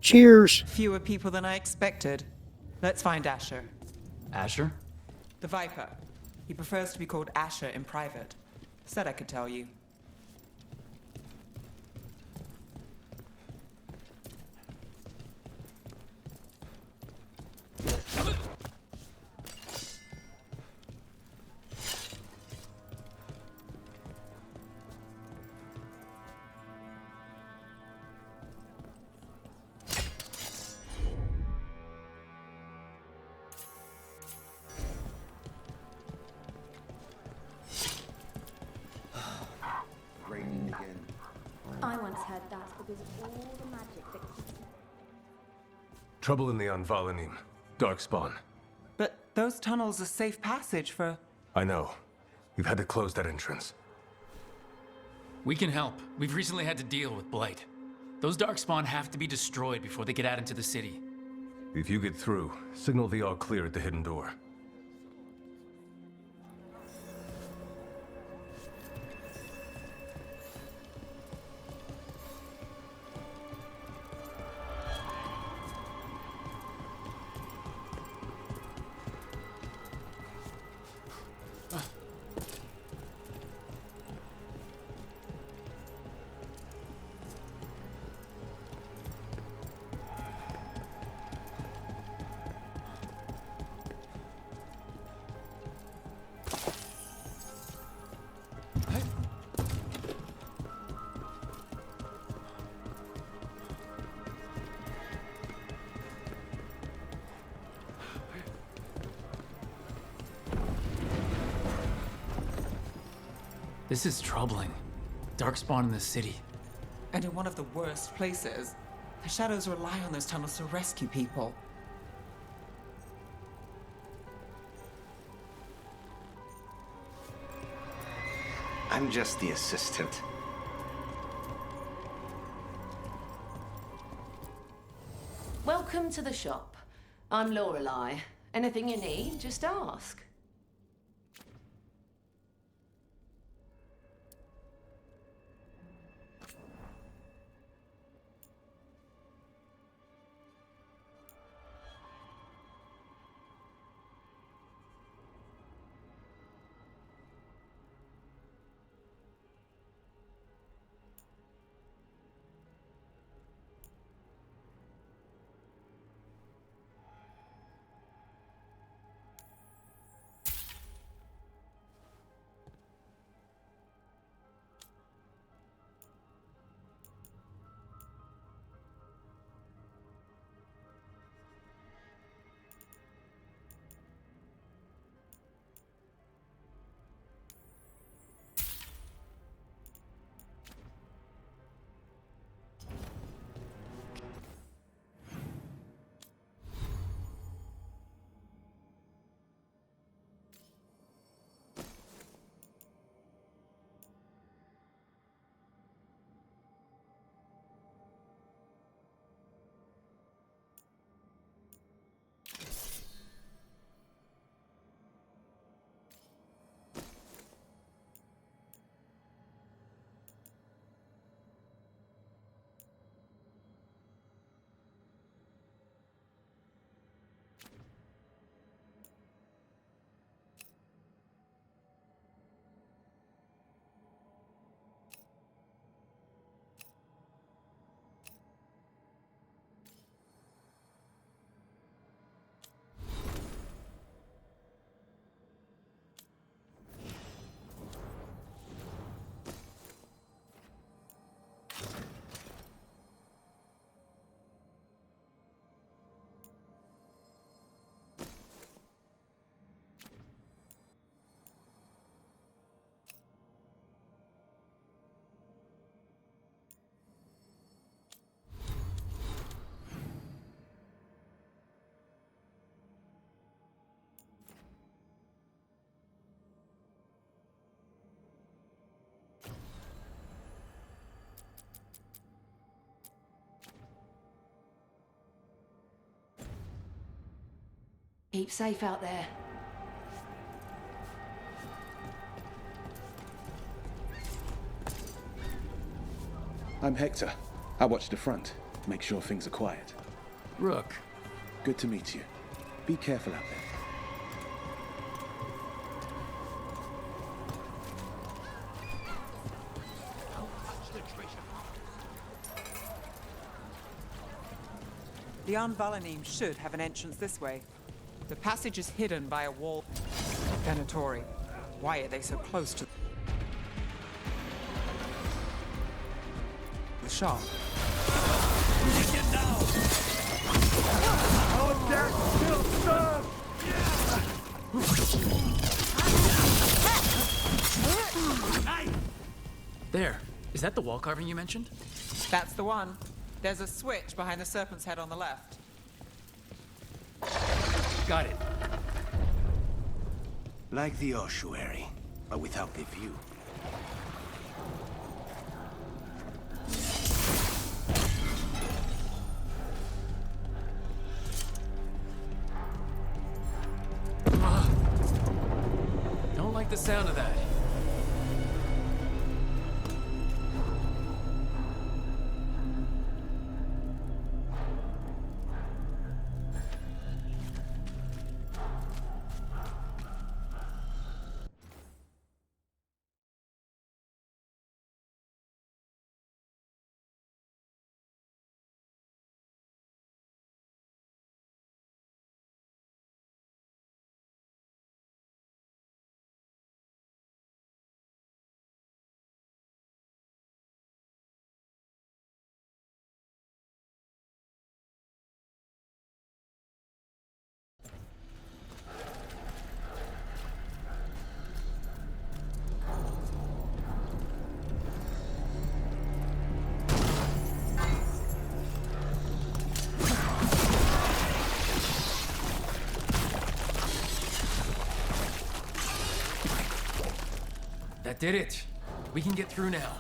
Cheers. Fewer people than I expected. Let's find Asher. Asher? The Viper. He prefers to be called Asher in private. Said I could tell you. Raining again. I once heard that's because of all the magic that keeps me. Trouble in the Anvalanim. Darkspawn. But those tunnels are safe passage for... I know. We've had to close that entrance. We can help. We've recently had to deal with Blight. Those Darkspawn have to be destroyed before they get out into the city. If you get through, signal the all clear at the hidden door. This is troubling. Darkspawn in the city. And in one of the worst places. The Shadows rely on those tunnels to rescue people. I'm just the assistant. Welcome to the shop. I'm Lorelei. Anything you need, just ask. Keep safe out there. I'm Hector. I watch the front. Make sure things are quiet. Rook. Good to meet you. Be careful out there. The Anvalanim should have an entrance this way. The passage is hidden by a wall. Venatori. Why are they so close to the shop? There. Is that the wall carving you mentioned? That's the one. There's a switch behind the serpent's head on the left. Got it. Like the ossuary, but without the view. Don't like the sound of that. That did it. We can get through now.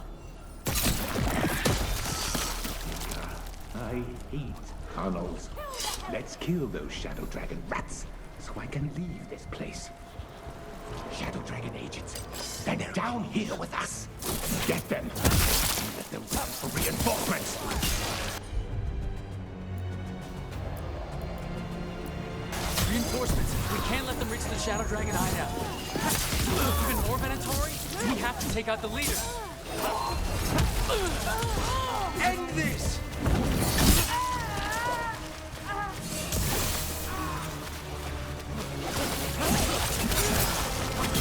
I hate tunnels. Let's kill those Shadow Dragon rats so I can leave this place. Shadow Dragon agents, they're down here with us. Get them. Let them run for reinforcements. Reinforcements. We can't let them reach the Shadow Dragon hideout. Even more Venatori? We have to take out the leader. End this!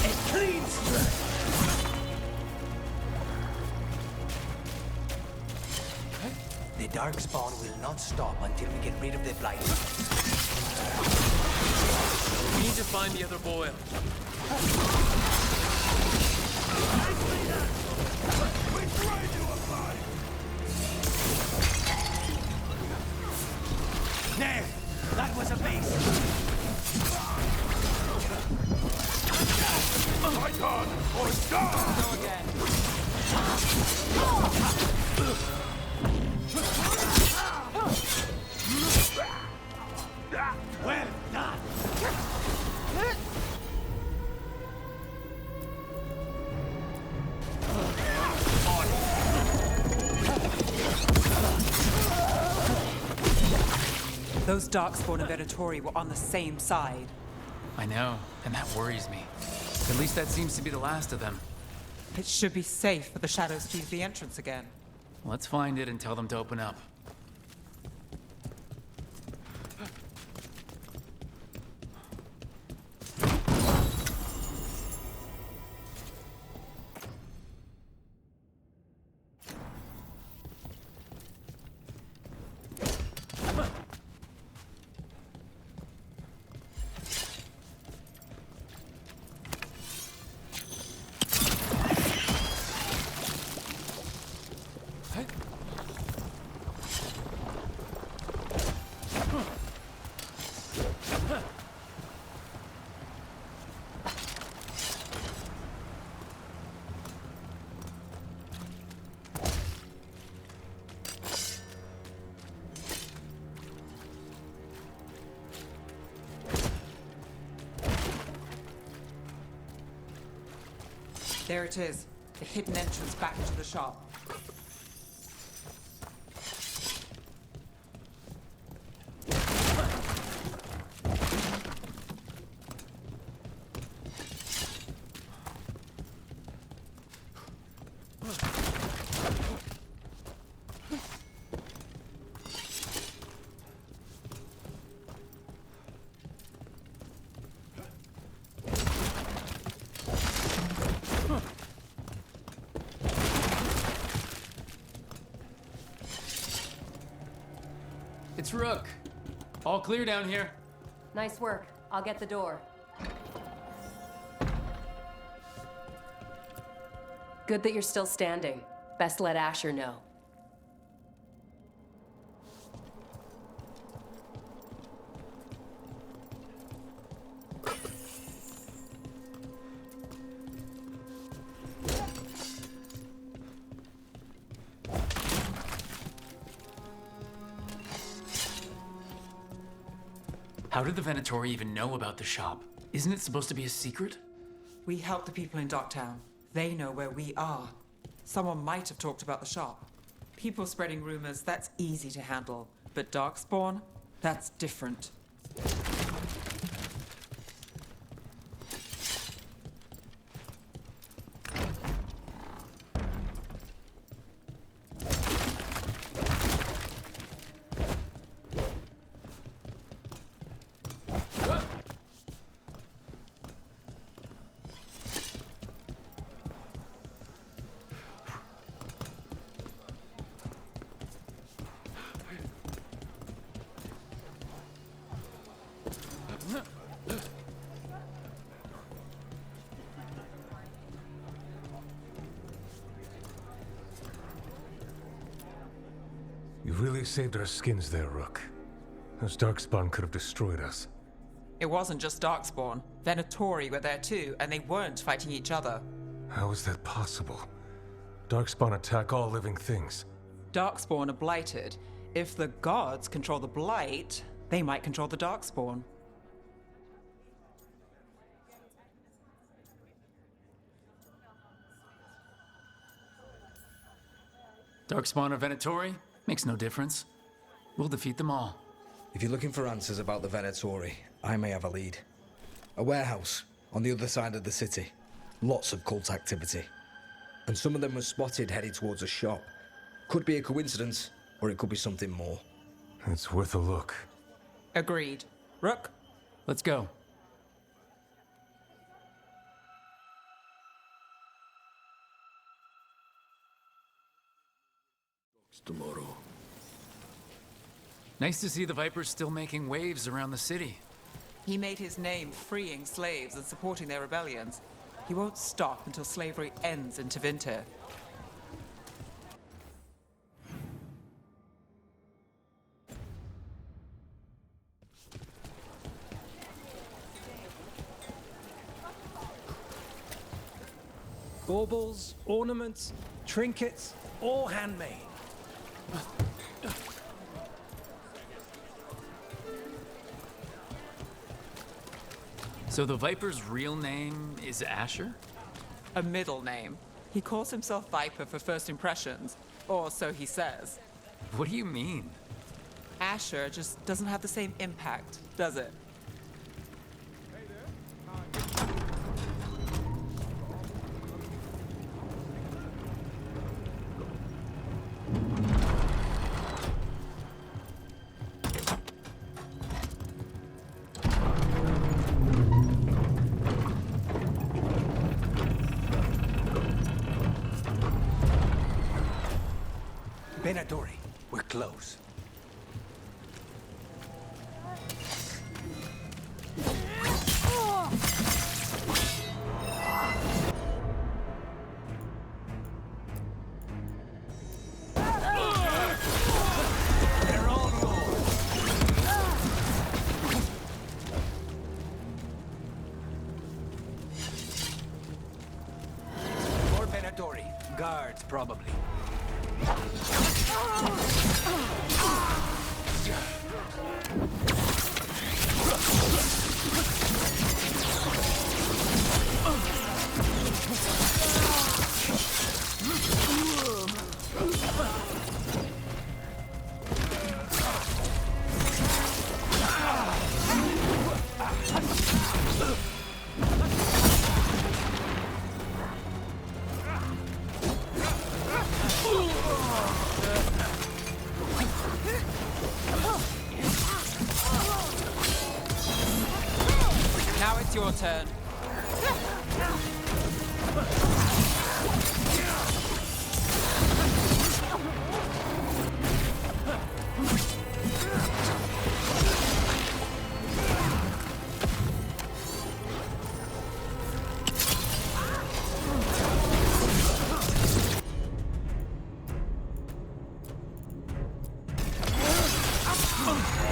It cleans! The Darkspawn will not stop until we get rid of the Blight. We need to find the other boil. There! That was a base! Python or star! Go again. Well done! Those Darkspawn and Venatori were on the same side. I know, and that worries me. At least that seems to be the last of them. It should be safe for the shadows to use the entrance again. Let's find it and tell them to open up. There it is, the hidden entrance back to the shop. It's Rook. All clear down here. Nice work. I'll get the door. Good that you're still standing. Best let Asher know. How did the Venatori even know about the shop? Isn't it supposed to be a secret? We help the people in Docktown. They know where we are. Someone might have talked about the shop. People spreading rumors, that's easy to handle. But Darkspawn, that's different. You really saved our skins there, Rook. Those Darkspawn could have destroyed us. It wasn't just Darkspawn. Venatori were there too, and they weren't fighting each other. How is that possible? Darkspawn attack all living things. Darkspawn are blighted. If the gods control the blight, they might control the Darkspawn. Darkspawn or Venatori? Makes no difference. We'll defeat them all. If you're looking for answers about the Venatori, I may have a lead. A warehouse on the other side of the city. Lots of cult activity. And some of them were spotted heading towards a shop. Could be a coincidence, or it could be something more. It's worth a look. Agreed. Rook? Let's go. Tomorrow. Nice to see the Vipers still making waves around the city. He made his name freeing slaves and supporting their rebellions. He won't stop until slavery ends in Tevinter. Baubles, ornaments, trinkets, all handmade. So the Viper's real name is Asher? A middle name. He calls himself Viper for first impressions, or so he says. What do you mean? Asher just doesn't have the same impact, does it? Venatori, we're close. They're all yours. More Venatori. Guards, probably. Now it's your turn.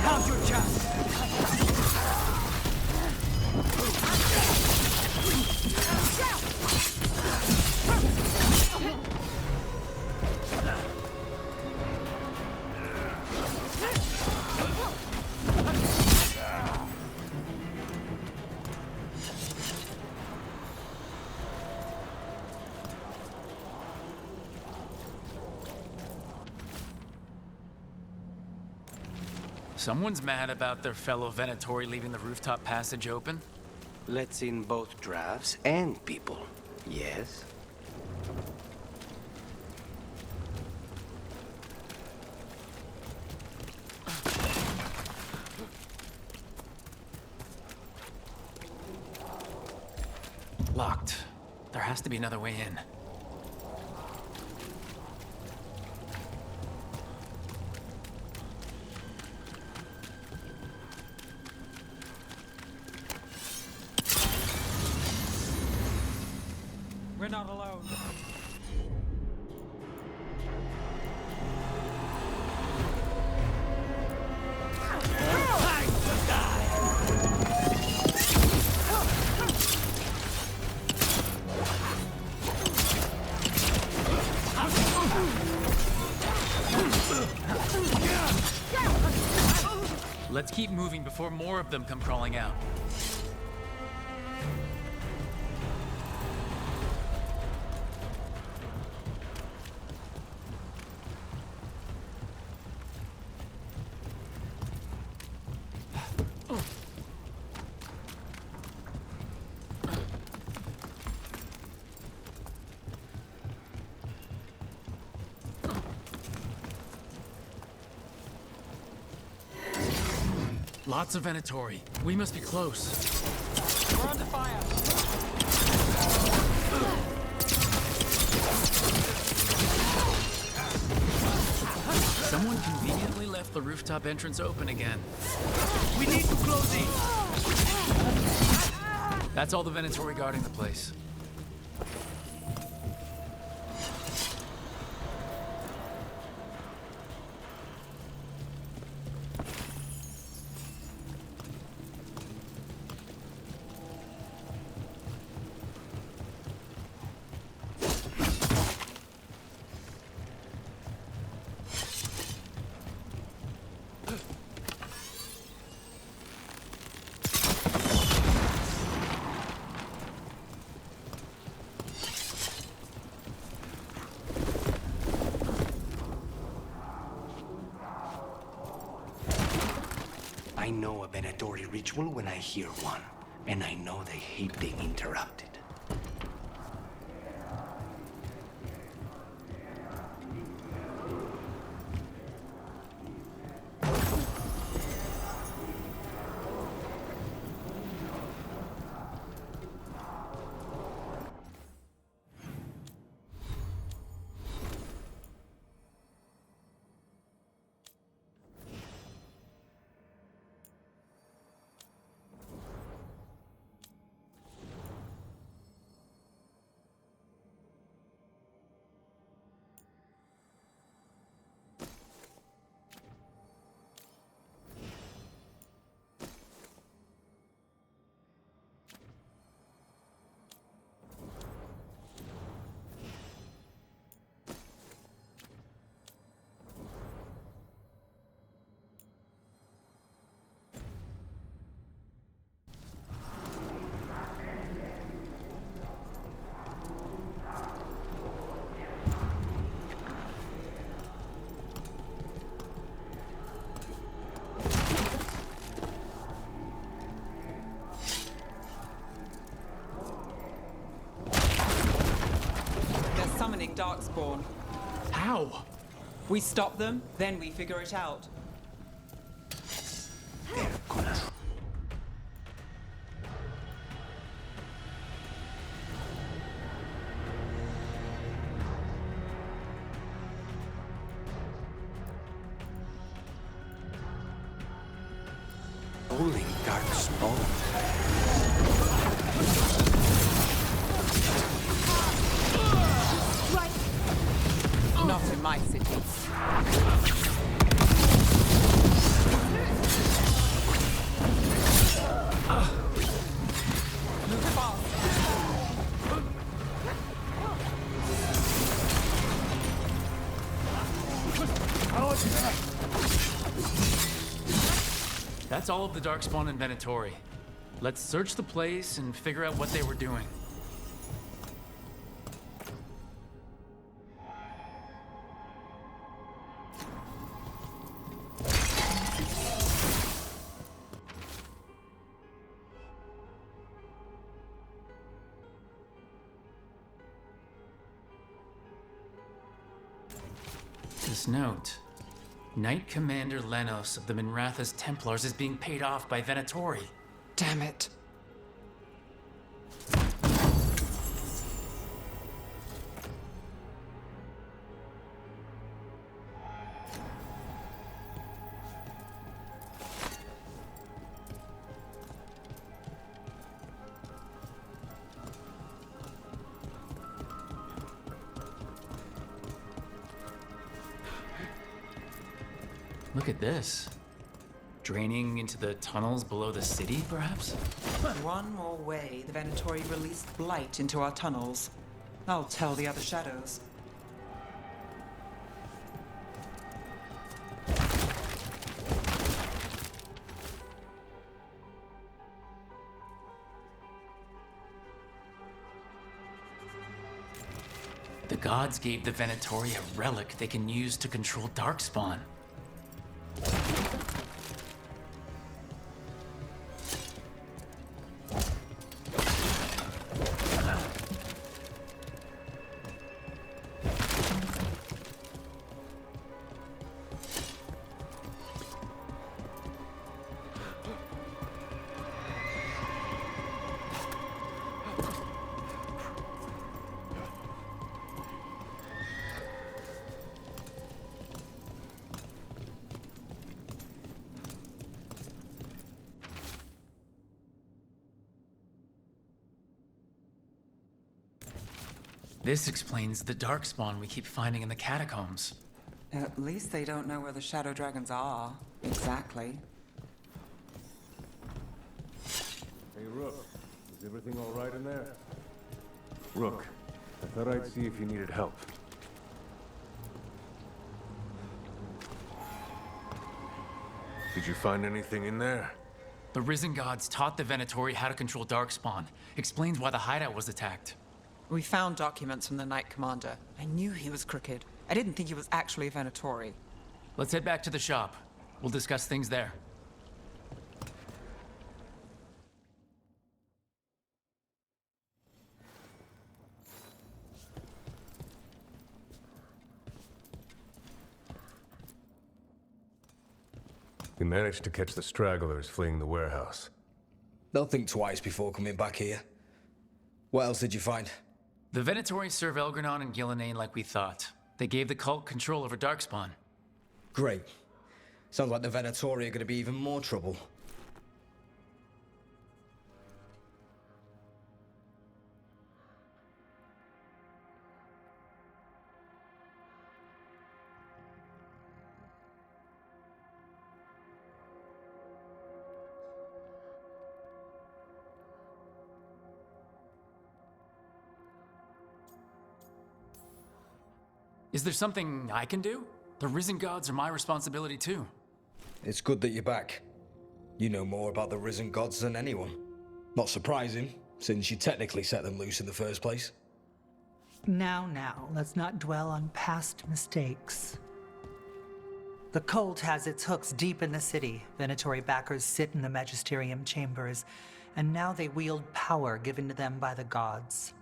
Now's your chance. Someone's mad about their fellow Venatori leaving the rooftop passage open? Let's in both drafts and people. Yes? Locked. There has to be another way in. We're not alone. Let's keep moving before more of them come crawling out. Lots of Venatori. We must be close. We're under fire. Someone conveniently left the rooftop entrance open again. We need to close in. That's all the Venatori guarding the place. I know a Venatori ritual when I hear one, and I know they hate being interrupted. Summoning Darkspawn. How? We stop them, then we figure it out. Holy Darkspawn. Not in my city. That's all of the Darkspawn in Venatori. Let's search the place and figure out what they were doing. This note. Knight Commander Lenos of the Minratha's Templars is being paid off by Venatori. Damn it. Look at this. Draining into the tunnels below the city, perhaps? One more way the Venatori released blight into our tunnels. I'll tell the other shadows. The gods gave the Venatori a relic they can use to control Darkspawn. This explains the Darkspawn we keep finding in the catacombs. At least they don't know where the Shadow Dragons are. Exactly. Hey, Rook. Is everything all right in there? Rook, I thought I'd see if you needed help. Did you find anything in there? The Risen Gods taught the Venatori how to control Darkspawn. Explains why the hideout was attacked. We found documents from the Knight Commander. I knew he was crooked. I didn't think he was actually a Venatori. Let's head back to the shop. We'll discuss things there. We managed to catch the stragglers fleeing the warehouse. They'll think twice before coming back here. What else did you find? The Venatori serve Elgranon and Gillenane like we thought. They gave the cult control over Darkspawn. Great. Sounds like the Venatori are going to be even more trouble. Is there something I can do? The Risen Gods are my responsibility too. It's good that you're back. You know more about the Risen Gods than anyone. Not surprising, since you technically set them loose in the first place. Now, let's not dwell on past mistakes. The cult has its hooks deep in the city. Venatori backers sit in the Magisterium chambers, and now they wield power given to them by the gods.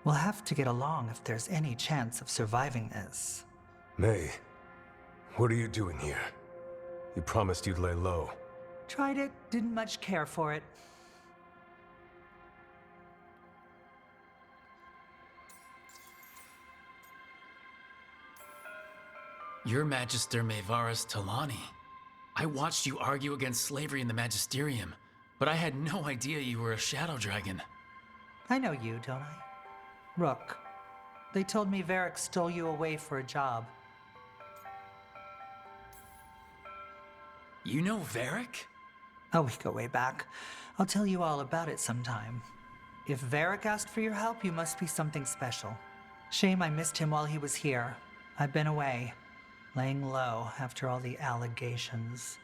We'll have to get along if there's any chance of surviving this. May, what are you doing here? You promised you'd lay low. Tried it, didn't much care for it. You're Magister Maevaris Talani. I watched you argue against slavery in the Magisterium, but I had no idea you were a Shadow Dragon. I know you, don't I? Rook. They told me Varric stole you away for a job. You know Varric? Oh, we go way back. I'll tell you all about it sometime. If Varric asked for your help, you must be something special. Shame I missed him while he was here. I've been away. laying low after all the allegations.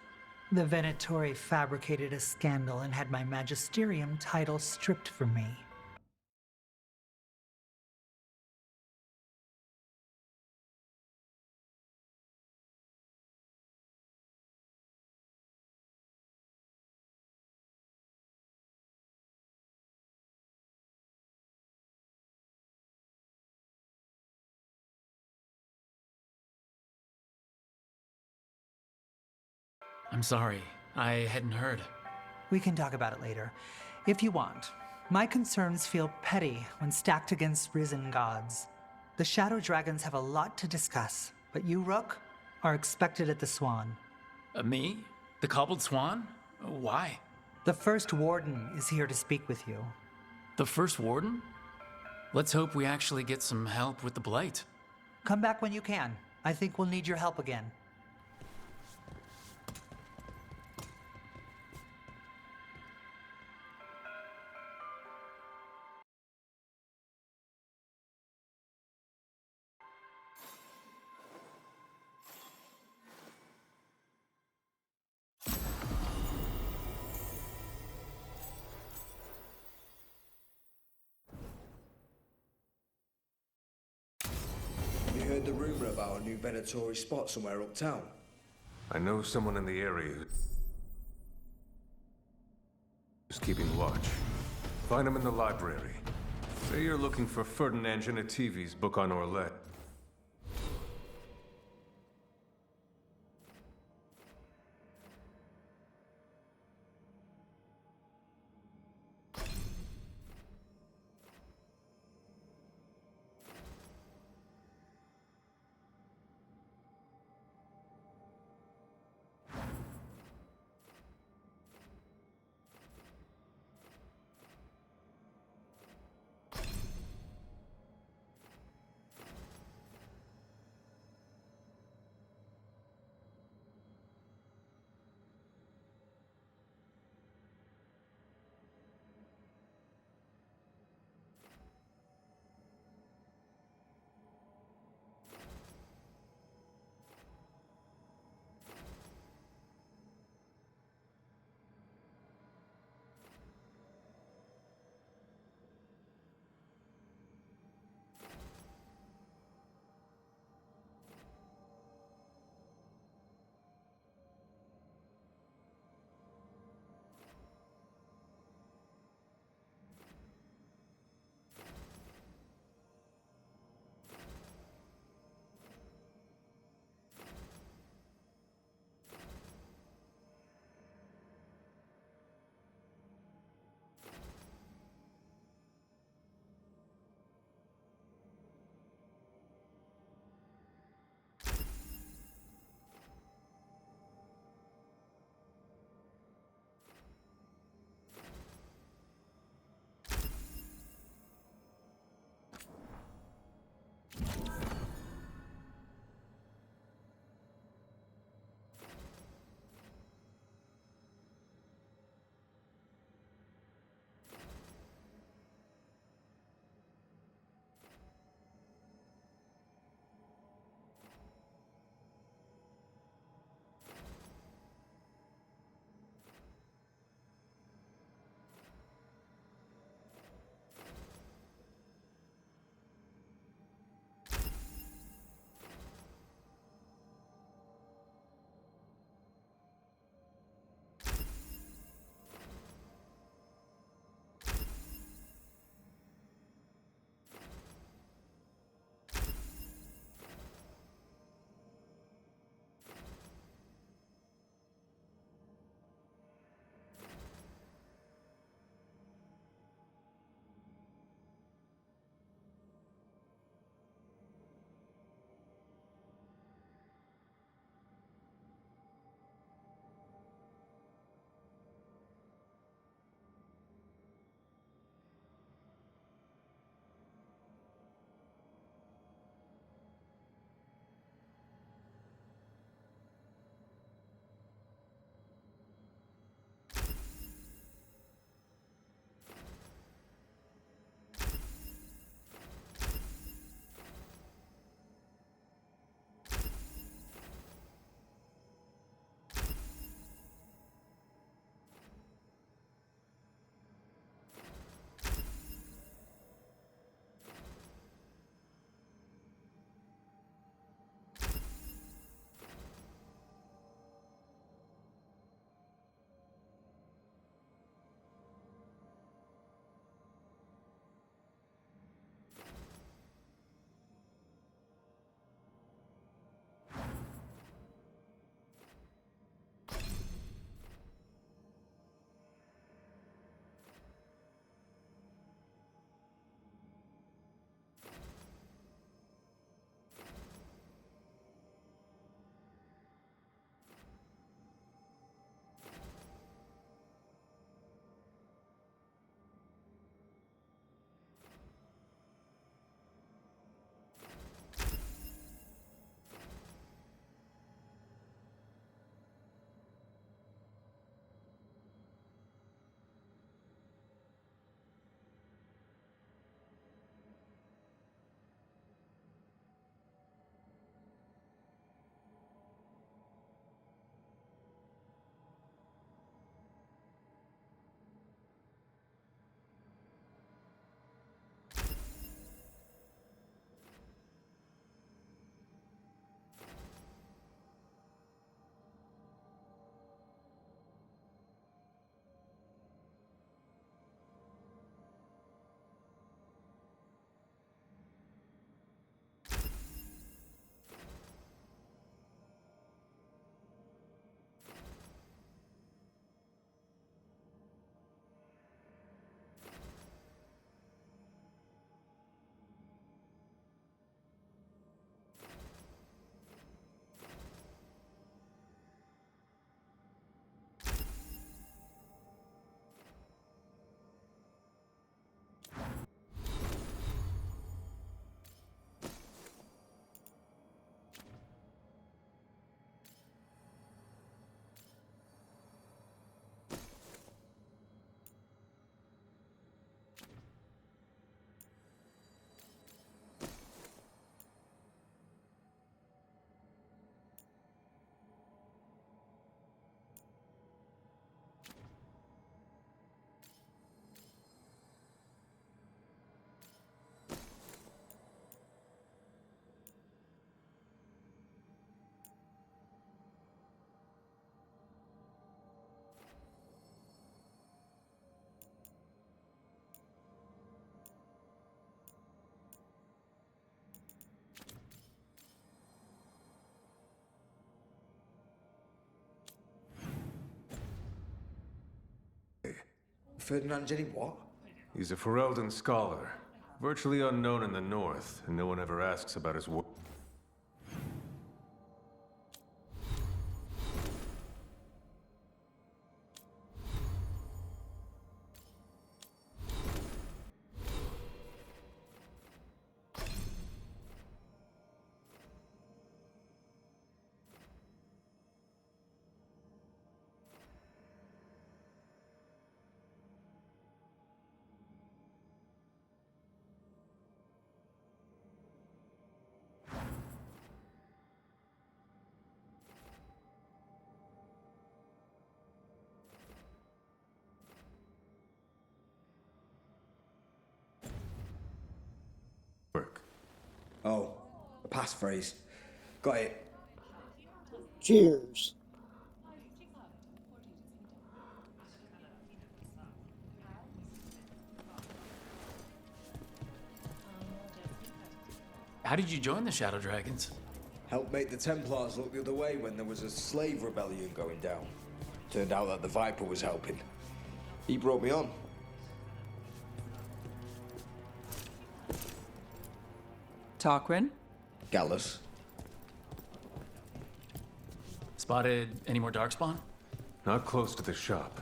The Venatori fabricated a scandal and had my magisterium title stripped from me. I'm sorry. I hadn't heard. We can talk about it later, if you want. My concerns feel petty when stacked against risen gods. The Shadow Dragons have a lot to discuss, but you, Rook, are expected at the Swan. Me? The Cobbled Swan? Why? The First Warden is here to speak with you. The First Warden? Let's hope we actually get some help with the Blight. Come back when you can. I think we'll need your help again. You heard the rumor about a new Venatori spot somewhere uptown? I know someone in the area who's keeping watch. Find him in the library. Say you're looking for Ferdinand Genetivi's book on Orlet. Ferdinand Jenny what? He's a Ferelden scholar. Virtually unknown in the north, and no one ever asks about his work. Oh, a passphrase. Got it. Cheers. How did you join the Shadow Dragons? Helped make the Templars look the other way when there was a slave rebellion going down. Turned out that the Viper was helping. He brought me on. Tarquin? Gallus. Spotted any more Darkspawn? Not close to the shop,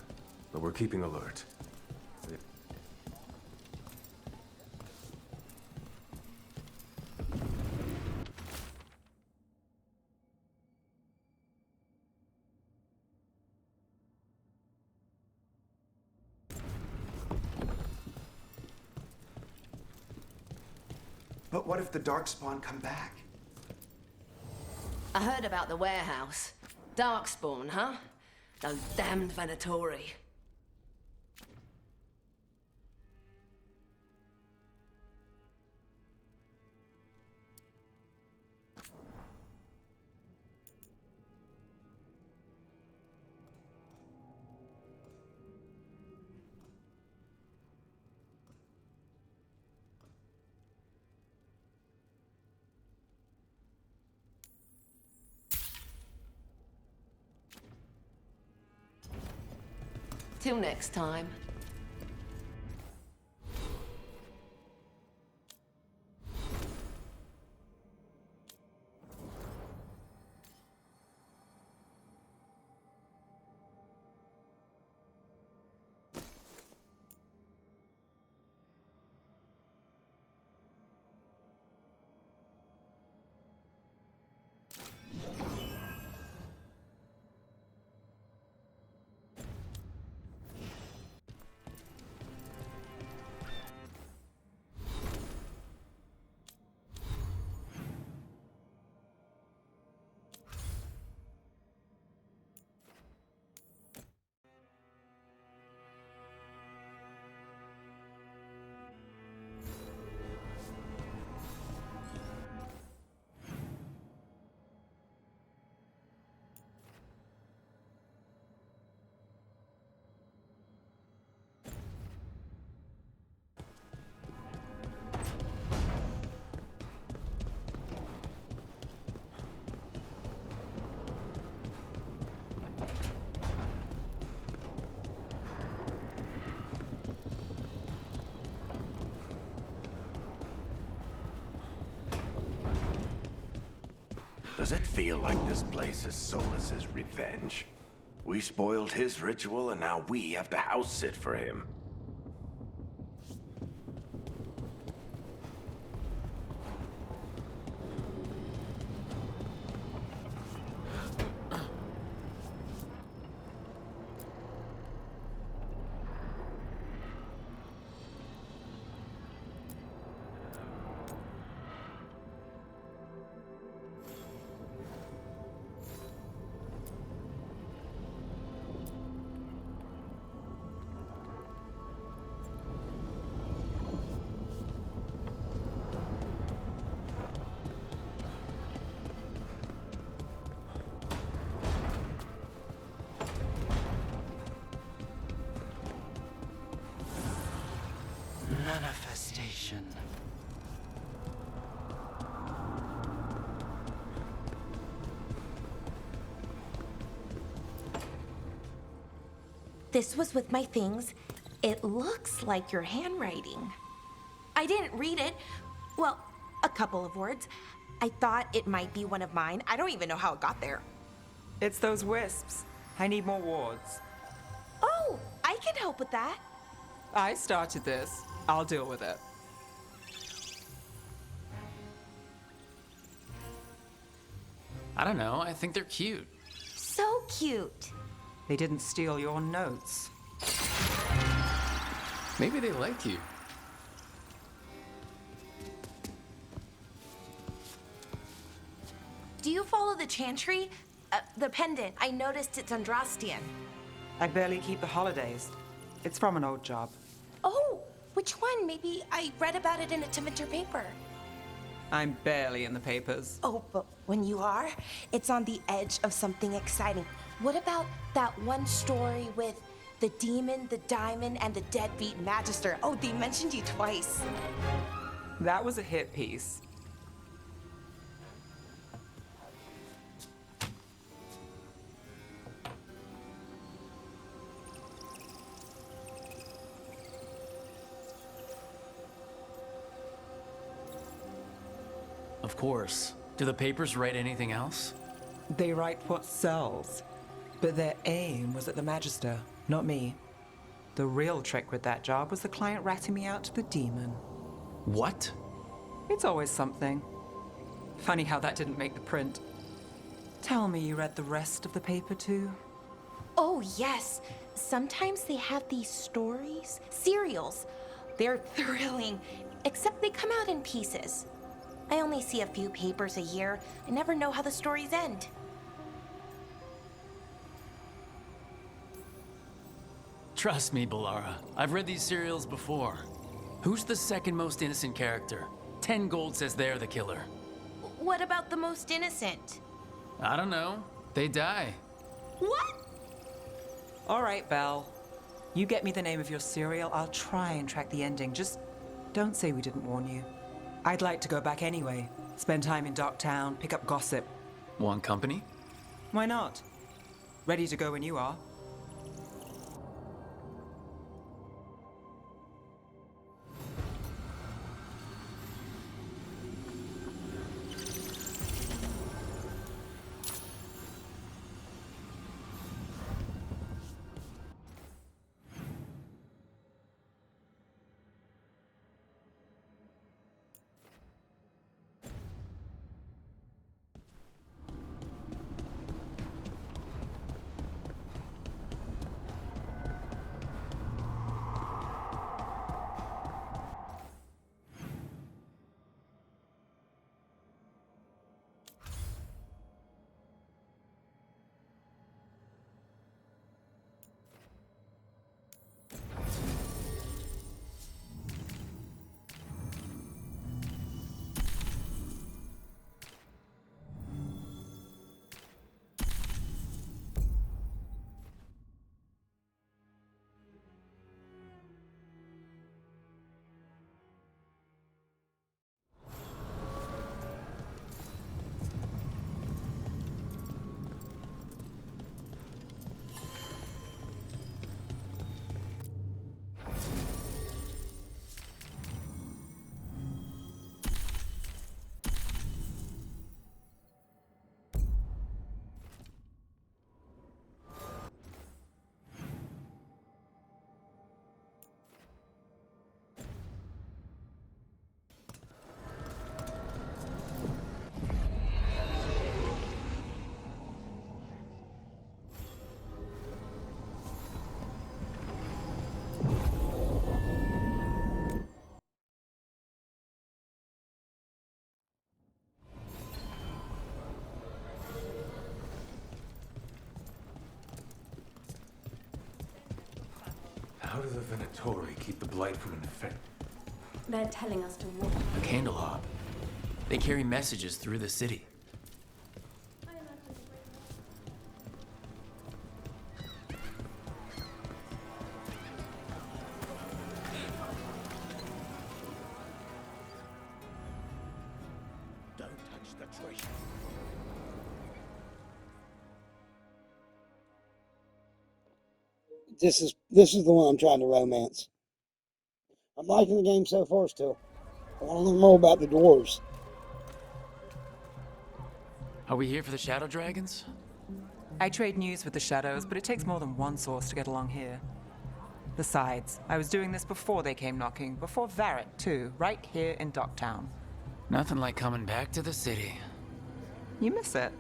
but we're keeping alert. But what if the Darkspawn come back? I heard about the warehouse. Darkspawn, huh? Those damned Venatori. Till next time. Does it feel like this place is Solas's revenge? We spoiled his ritual, and now we have to house sit for him. Manifestation. This was with my things. It looks like your handwriting. I didn't read it. Well, a couple of words. I thought it might be one of mine. I don't even know how it got there. It's those wisps. I need more wards. Oh, I can help with that. I started this. I'll deal with it. I don't know, I think they're cute. So cute. They didn't steal your notes. Maybe they like you. Do you follow the chantry? The pendant. I noticed it's Andrastian. I barely keep the holidays. It's from an old job. Oh, which one? Maybe I read about it in a Tevinter paper. I'm barely in the papers. Oh, but when you are, it's on the edge of something exciting. What about that one story with the demon, the diamond, and the deadbeat magister? Oh, they mentioned you twice. That was a hit piece. Of course. Do the papers write anything else? They write what sells. But their aim was at the Magister, not me. The real trick with that job was the client ratting me out to the demon. What? It's always something. Funny how that didn't make the print. Tell me you read the rest of the paper too? Oh, yes. Sometimes they have these stories, serials. They're thrilling, except they come out in pieces. I only see a few papers a year. I never know how the stories end. Trust me, Balara. I've read these serials before. Who's the second most innocent character? 10 gold says they're the killer. What about the most innocent? I don't know. They die. What? All right, Belle. You get me the name of your serial, I'll try and track the ending. Just don't say we didn't warn you. I'd like to go back anyway. Spend time in Docktown, pick up gossip. Want company? Why not? Ready to go when you are. How do the Venatori keep the blight from infecting? They're telling us to walk. A candelab. They carry messages through the city. Don't touch the treasure. This is the one I'm trying to romance. I'm liking the game so far still. I want to learn more about the dwarves. Are we here for the Shadow Dragons? I trade news with the Shadows, but it takes more than one source to get along here. Besides, I was doing this before they came knocking, before Varric too, right here in Docktown. Nothing like coming back to the city. You miss it.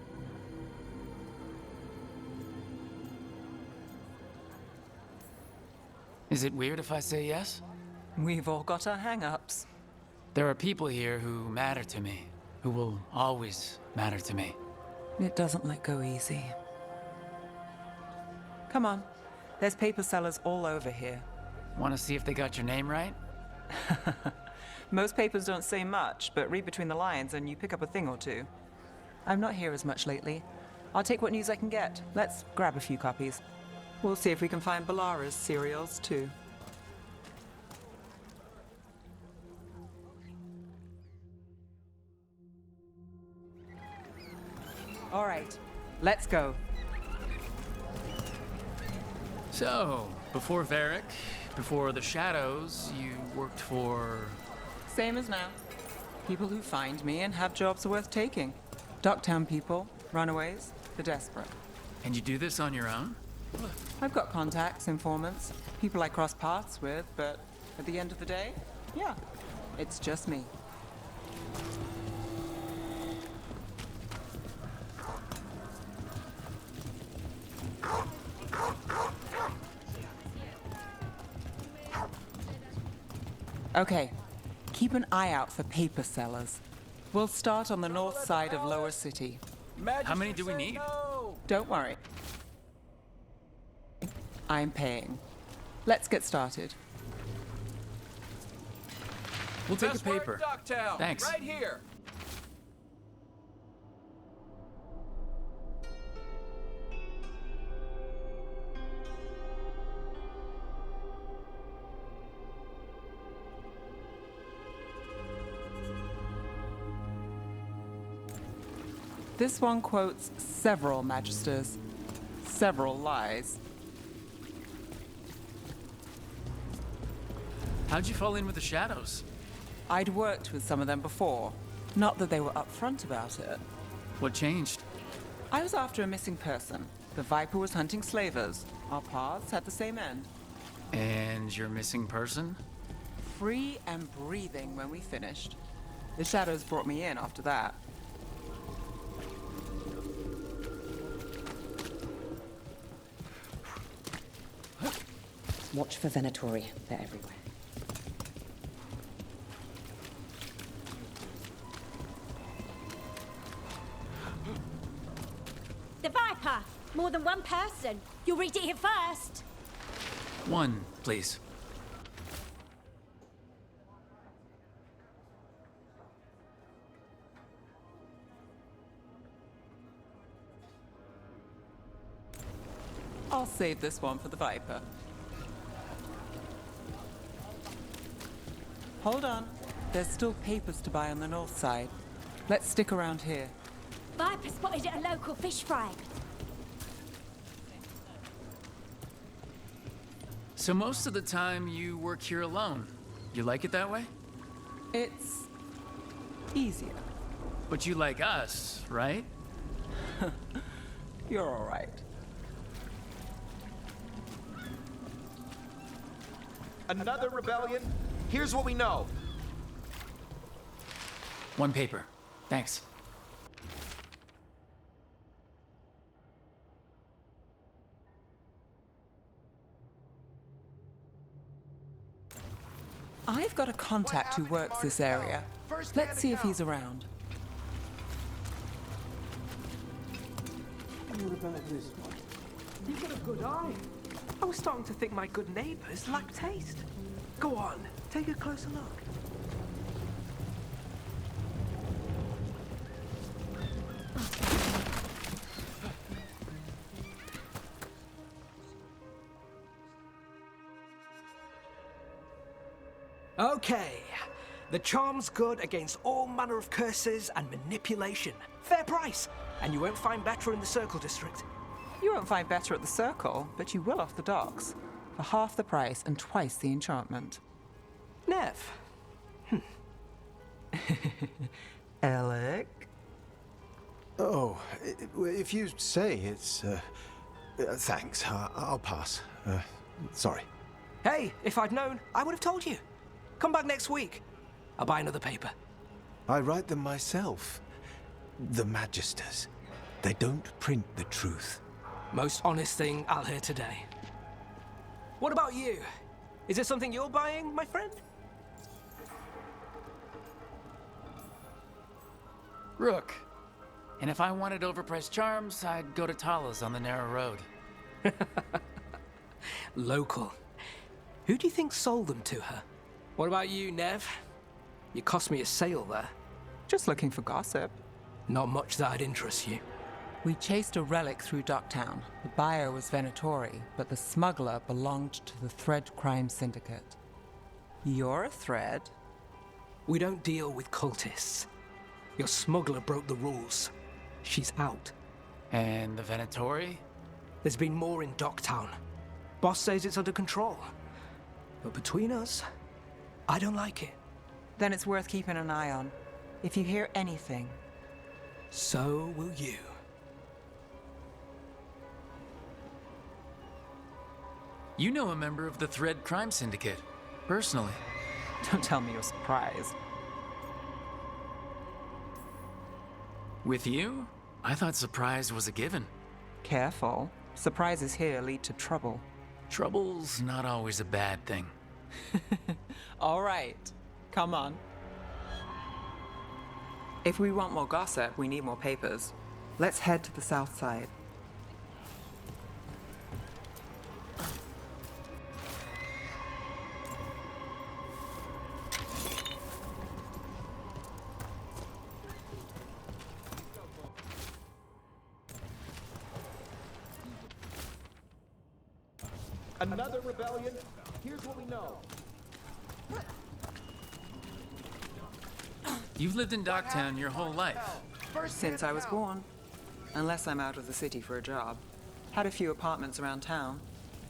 Is it weird if I say yes? We've all got our hang-ups. There are people here who matter to me, who will always matter to me. It doesn't let go easy. Come on. There's paper sellers all over here. Want to see if they got your name right? Most papers don't say much, but read between the lines and you pick up a thing or two. I'm not here as much lately. I'll take what news I can get. Let's grab a few copies. We'll see if we can find Balara's cereals, too. All right, let's go. So, before Varric, before the Shadows, you worked for... Same as now. People who find me and have jobs worth taking. Docktown people, runaways, the desperate. And you do this on your own? I've got contacts, informants, people I cross paths with, but at the end of the day, yeah, it's just me. Okay, keep an eye out for paper sellers. We'll start on the north side of Lower City. How many do we need? Don't worry. I'm paying. Let's get started. We'll take a paper. Thanks. Right here. This one quotes several magisters, several lies. How'd you fall in with the Shadows? I'd worked with some of them before. Not that they were upfront about it. What changed? I was after a missing person. The Viper was hunting slavers. Our paths had the same end. And your missing person? Free and breathing when we finished. The Shadows brought me in after that. Watch for Venatori. They're everywhere. The Viper! More than one person. You'll read it here first. One, please. I'll save this one for the Viper. Hold on. There's still papers to buy on the north side. Let's stick around here. Viper spotted at a local fish fry. So most of the time you work here alone. You like it that way? It's easier. But you like us, right? You're all right. Another rebellion? Here's what we know. One paper. Thanks. I've got a contact who works this area. Let's see if he's around. What about this one? You've got a good eye. I was starting to think my good neighbors lack taste. Go on, take a closer look. Okay. The charm's good against all manner of curses and manipulation. Fair price. And you won't find better in the Circle District. You won't find better at the Circle, but you will off the docks. For half the price and twice the enchantment. Nev. Alec? Oh, if you say it's... thanks. I'll pass. Sorry. Hey, if I'd known, I would have told you. Come back next week. I'll buy another paper. I write them myself. The Magisters. They don't print the truth. Most honest thing I'll hear today. What about you? Is there something you're buying, my friend? Rook. And if I wanted overpriced charms, I'd go to Tala's on the narrow road. Local. Who do you think sold them to her? What about you, Nev? You cost me a sale there. Just looking for gossip. Not much that'd interest you. We chased a relic through Docktown. The buyer was Venatori, but the smuggler belonged to the Thread Crime Syndicate. You're a Thread? We don't deal with cultists. Your smuggler broke the rules. She's out. And the Venatori? There's been more in Docktown. Boss says it's under control. But between us, I don't like it. Then it's worth keeping an eye on. If you hear anything. So will you. You know a member of the Thread Crime Syndicate, personally. Don't tell me you're surprised. With you? I thought surprise was a given. Careful. Surprises here lead to trouble. Trouble's not always a bad thing. All right. Come on. If we want more gossip, we need more papers. Let's head to the south side. Another rebellion? Here's what we know. You've lived in Docktown your whole life. Since I was born. Unless I'm out of the city for a job. Had a few apartments around town.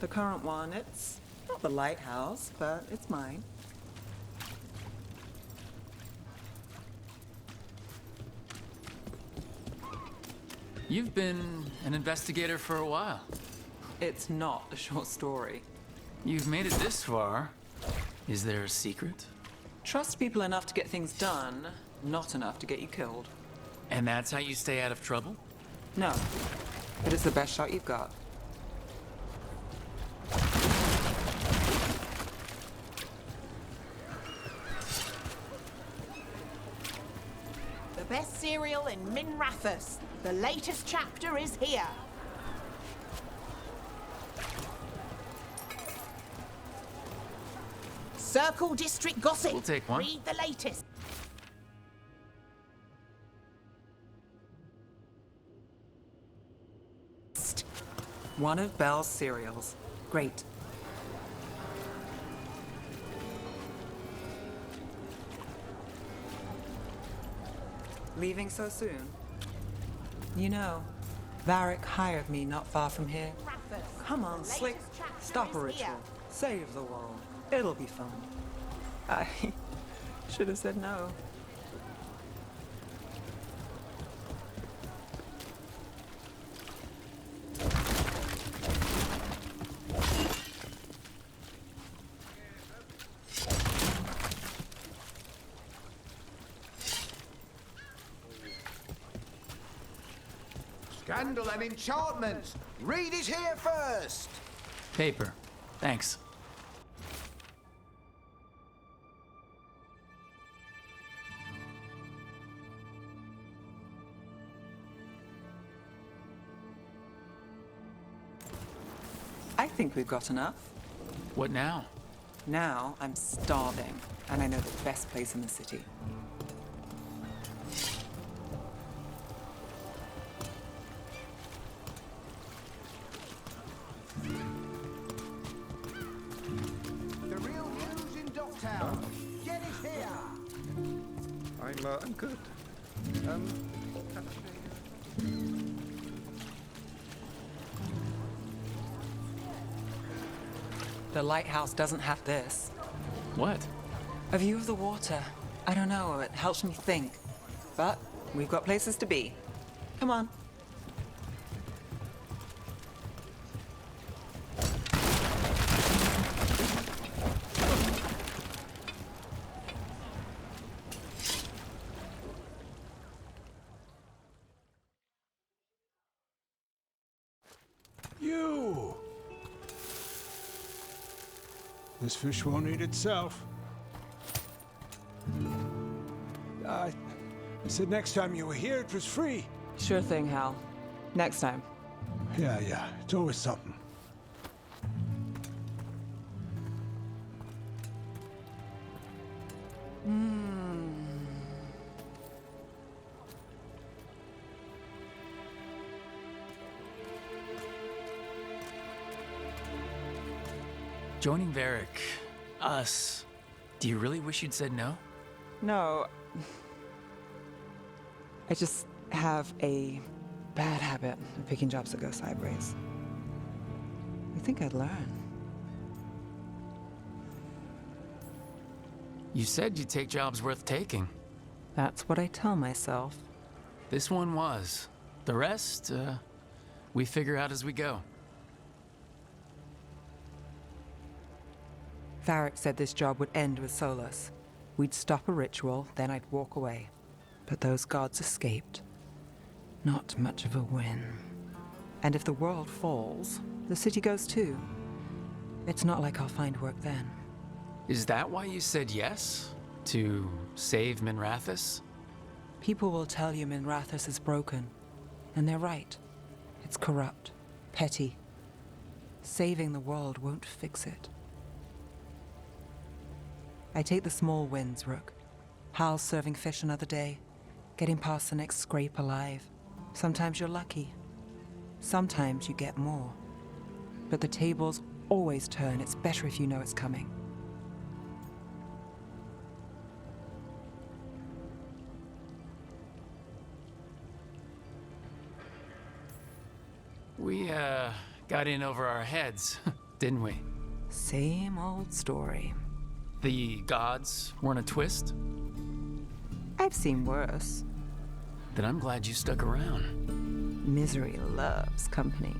The current one, it's not the lighthouse, but it's mine. You've been an investigator for a while. It's not a short story. You've made it this far. Is there a secret? Trust people enough to get things done, not enough to get you killed. And that's how you stay out of trouble? No, but it's the best shot you've got. The best cereal in Minrathous. The latest chapter is here. Circle District Gossip. We'll take one. Read the latest. One of Belle's cereals. Great. Leaving so soon? You know, Varric hired me not far from here. Come on, Slick. Stop a ritual. Save the world. It'll be fun. I should have said no. Scandal and enchantment! Read it here first! Paper. Thanks. I think we've got enough. What now? Now I'm starving, and I know the best place in the city. The real news in Docktown. Get it here! I'm good. The lighthouse doesn't have this. What? A view of the water. I don't know, it helps me think. But we've got places to be. Come on. You! This fish won't eat itself. I said next time you were here, it was free. Sure thing, Hal. Next time. Yeah, it's always something. Joining Varric, us, do you really wish you'd said no? No. I just have a bad habit of picking jobs that go sideways. I think I'd learn. You said you'd take jobs worth taking. That's what I tell myself. This one was. The rest, we figure out as we go. Varric said this job would end with Solus. We'd stop a ritual, then I'd walk away. But those gods escaped. Not much of a win. And if the world falls, the city goes too. It's not like I'll find work then. Is that why you said yes? To save Minrathous? People will tell you Minrathous is broken. And they're right. It's corrupt, petty. Saving the world won't fix it. I take the small wins, Rook. Hal's serving fish another day, getting past the next scrape alive. Sometimes you're lucky. Sometimes you get more. But the tables always turn. It's better if you know it's coming. We, got in over our heads, didn't we? Same old story. The gods weren't a twist? I've seen worse. Then I'm glad you stuck around. Misery loves company.